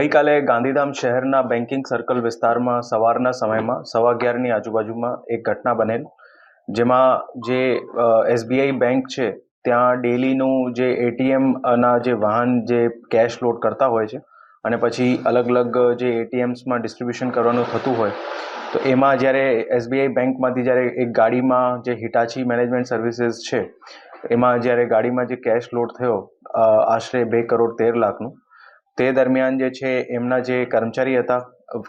ગઈકાલે ગાંધીધામ શહેરના banking circle વિસ્તારમાં સવારના સમયમાં 11:15ની આજુબાજુમાં એક ઘટના બનેલ, જેમાં જે એસબીઆઈ બેંક છે ત્યાં ડેલીનું જે એટીએમના જે વાહન જે કેશ લોડ કરતા હોય છે અને પછી અલગ અલગ જે એટીએમ્સમાં ડિસ્ટ્રીબ્યુશન કરવાનું થતું હોય, તો એમાં જ્યારે એસબીઆઈ બેંકમાંથી જ્યારે એક ગાડીમાં જે હિટાચી મેનેજમેન્ટ સર્વિસીસ છે એમાં જ્યારે ગાડીમાં જે કેશ લોડ થયો આશરે 2,13,00,000નું, તે દરમિયાન જે છે એમના જે કર્મચારી હતા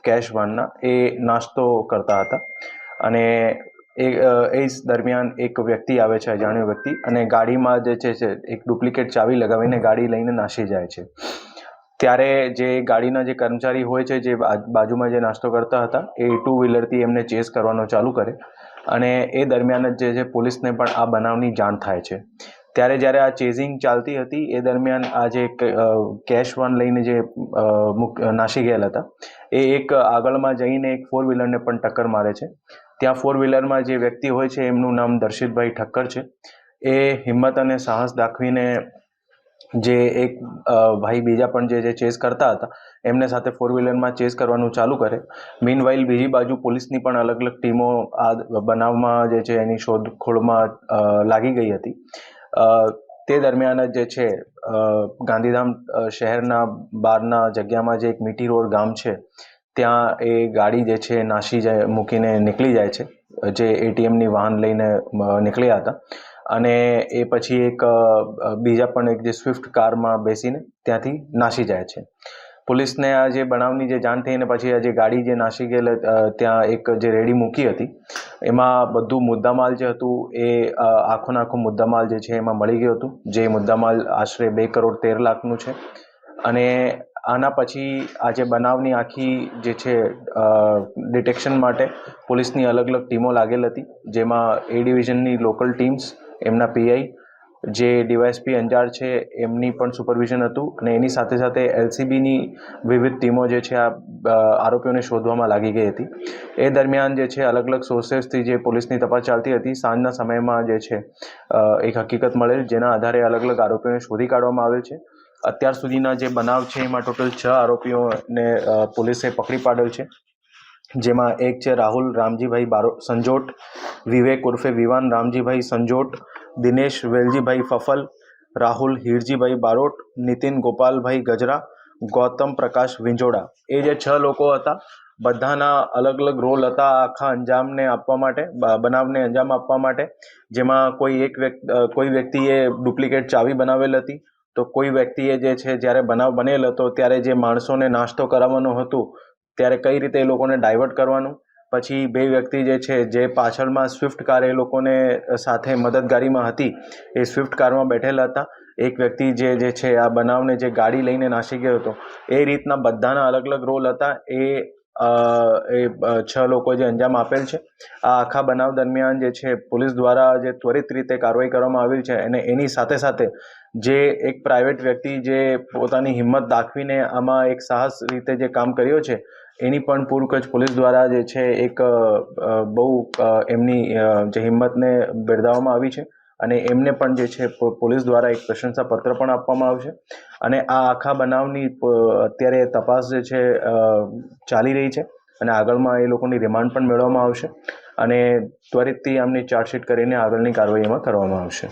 કેશ વાનના, એ નાસ્તો કરતા હતા અને એ જ દરમિયાન એક વ્યક્તિ આવે છે, અજાણ્યો વ્યક્તિ, અને ગાડીમાં જે છે એક ડુપ્લિકેટ ચાવી લગાવીને ગાડી લઈને નાસી જાય છે. ત્યારે જે ગાડીના જે કર્મચારી હોય છે, જે બાજુમાં જે નાસ્તો કરતા હતા, એ 2 વ્હીલરથી એમને ચેસ કરવાનો ચાલુ કરે અને એ દરમિયાન જ જે છે પોલીસને પણ આ બનાવની જાણ થાય છે. ત્યારે જ્યારે આ ચેઝિંગ ચાલતી હતી એ દરમિયાન આ જે કેશ વાન લઈને જે નાસી ગયેલા હતા, એ એક આગળમાં જઈને એક 4 વ્હીલરને પણ ટક્કર મારે છે. ત્યાં 4 વ્હીલરમાં જે વ્યક્તિ હોય છે એમનું નામ દર્શિતભાઈ ઠક્કર છે. એ હિંમત અને સાહસ દાખવીને જે એક ભાઈ બીજા પણ જે ચેસ કરતા હતા એમને સાથે 4 વ્હીલરમાં ચેસ કરવાનું ચાલુ કરે. મીનવાઇલ બીજી બાજુ પોલીસની પણ અલગ અલગ ટીમો આ બનાવમાં જે છે એની શોધખોળમાં લાગી ગઈ હતી. તે દરમિયાન જ જે છે ગાંધીધામ શહેરના બહારના જગ્યામાં જે એક મીઠી રોડ ગામ છે ત્યાં એ ગાડી જે છે નાસી જાય મૂકીને નીકળી જાય છે, જે એટીએમની વાહન લઈને નીકળ્યા હતા. અને એ પછી એક બીજા પણ એક જે સ્વિફ્ટ કારમાં બેસીને ત્યાંથી નાસી જાય છે. પોલીસને આ જે બનાવની જે જાણ થઈ અને પછી આ જે ગાડી જે નાસી ગયેલ ત્યાં એક જે રેડી મૂકી હતી, એમાં બધું મુદ્દામાલ જે હતું એ આખો મુદ્દામાલ જે છે એમાં મળી ગયું હતું, જે મુદ્દામાલ આશરે 2,13,00,000નું છે. અને આના પછી આ જે બનાવની આખી જે છે ડિટેક્શન માટે પોલીસની અલગ અલગ ટીમો લાગેલ હતી, જેમાં એ ડિવિઝનની લોકલ ટીમ્સ, એમના પીઆઈ, જે ડીવાયએસપી અંજાર છે એમની પણ સુપરવિઝન હતું, અને એની સાથે સાથે એલસીબીની વિવિધ ટીમો જે છે આ આરોપીઓને શોધવામાં લાગી ગઈ હતી. એ દરમિયાન જે છે અલગ અલગ સોર્સેસથી જે પોલીસની તપાસ ચાલતી હતી, સાંજના સમયમાં જે છે એક હકીકત મળેલ, જેના આધારે અલગ અલગ આરોપીઓને શોધી કાઢવામાં આવેલ છે. અત્યાર સુધીના જે બનાવ છે એમાં ટોટલ 6 આરોપીઓને પોલીસે પકડી પાડેલ છે, જેમાં એક છે રાહુલ રામજીભાઈ સંજોટ, વિવેક ઉર્ફે વિવાન રામજીભાઈ સંજોટ, દિનેશ વેલજીભાઈ ફફલ, રાહુલ હીરજીભાઈ બારોટ, નીતિન ગોપાલભાઈ ગજરા, ગૌતમ પ્રકાશ વિંજોડા. એ જે 6 લોકો હતા, બધાના અલગ અલગ રોલ હતા આખા અંજામને આપવા માટે, બનાવને અંજામ આપવા માટે. જેમાં કોઈ વ્યક્તિએ ડુપ્લિકેટ ચાવી બનાવેલ હતી, તો કોઈ વ્યક્તિએ જે છે જ્યારે બનાવ બનેલ હતો ત્યારે જે માણસોને નાસ્તો કરાવવાનું હતું ત્યારે કઈ રીતે એ લોકોને ડાયવર્ટ કરવાનું. પછી 2 વ્યક્તિ જે છે જે પાછળમાં સ્વિફ્ટ કાર એ લોકોને સાથે મદદગારીમાં હતી, એ સ્વિફ્ટ કારમાં બેઠેલા હતા. એક વ્યક્તિ જે છે આ બનાવને જે ગાડી લઈને નાસી ગયો હતો, એ રીતના બધાના અલગ અલગ રોલ હતા. એ 6 લોકો જે અંજામ આપેલ છે. આ આખા બનાવ દરમિયાન જે છે પોલીસ દ્વારા જે ત્વરિત રીતે કાર્યવાહી કરવામાં આવેલ છે, અને એની સાથે સાથે જે એક પ્રાઇવેટ વ્યક્તિ જે પોતાની હિંમત દાખવીને આમાં એક સાહસ રીતે જે કામ કર્યો છે, એની પણ પૂરકચ્છ પોલીસ દ્વારા જે છે એક બહુ એમની જે હિંમતને બિરદાવવામાં આવી છે, અને એમને પણ જે છે પોલીસ દ્વારા એક પ્રશંસા પત્ર પણ આપવામાં આવશે. અને આ આખા બનાવની અત્યારે તપાસ જે છે ચાલી રહી છે, અને આગળમાં એ લોકોની રિમાન્ડ પણ મેળવવામાં આવશે, અને ત્વરિતથી આમની ચાર્જશીટ કરીને આગળની કાર્યવાહી એમાં કરવામાં આવશે.